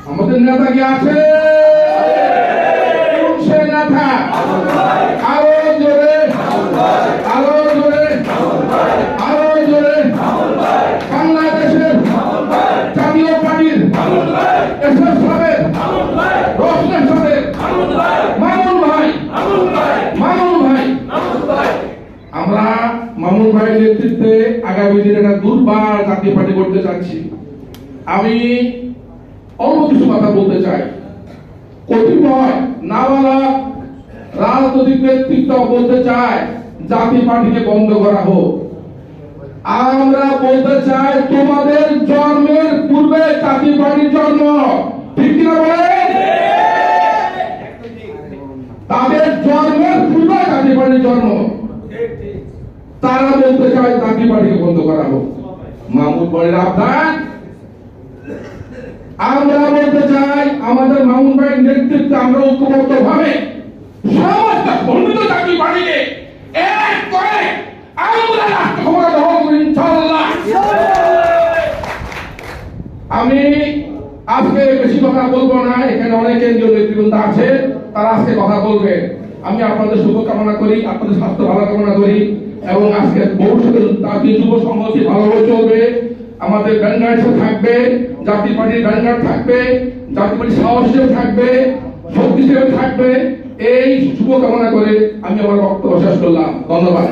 আমাদের নেতা কি আছে? সে নেতা আরো জোরে, আরো জোরে, আরো জোরে। বাংলাদেশের জাতীয় পার্টির এসএস সাহেব, রোশন সাহেব, মামুন ভাই, মামুন ভাই। আমরা মামুন ভাইয়ের নেতৃত্বে আগামী দিনে একটা দুর্বার জাতীয় পার্টি করতে চাচ্ছি। আমি অল্প কিছু কথা বলতে চাই। কতিপয় নাবালক রাজনৈতিক নেতৃত্ব বলতে চায় জাতীয় পার্টিকে বন্ধ করা হোক। আমরা বলতে চাই তোমাদের জন্মের পূর্বে জাতীয় পার্টির জন্ম, ঠিক কিনা বলেন? তাদের জন্মের পূর্বে জাতীয় পার্টির জন্ম। তারা বলতে চায় জাতীয় পার্টিকে বন্ধ করা হোক। মামুন ভাইয়ের আহ্বান, আমরা বলতে চাই আমাদের মামুন ভাইয়ের নেতৃত্বে আমরা ঐক্যবদ্ধ ভাবে সমস্ত খণ্ডিত জাতীয় পার্টিকে এক করে আমরা রাষ্ট্র ক্ষমতা দখল করি ইনশাআল্লাহ। আমি আজকে বেশি কথা বলবো না, এখানে অনেক কেন্দ্রীয় নেতৃবৃন্দ আছে, তারা আজকে কথা বলবে। আমি আপনাদের শুভ কামনা করি, আপনাদের স্বাস্থ্য ভালো কামনা করি এবং আজকে ভবিষ্যতে জাতীয় যুব সংহতি ভালোভাবে চলবে। আমাদের ব্যানগার্ড থাকবে, জাতীয় পার্টির ব্যানগার্ড থাকবে, জাতীয় পার্টির সাহস থাকবে, শক্তিশালী থাকবে। এই শুভ কামনা করে আমি আমার বক্তব্য শেষ করলাম। ধন্যবাদ।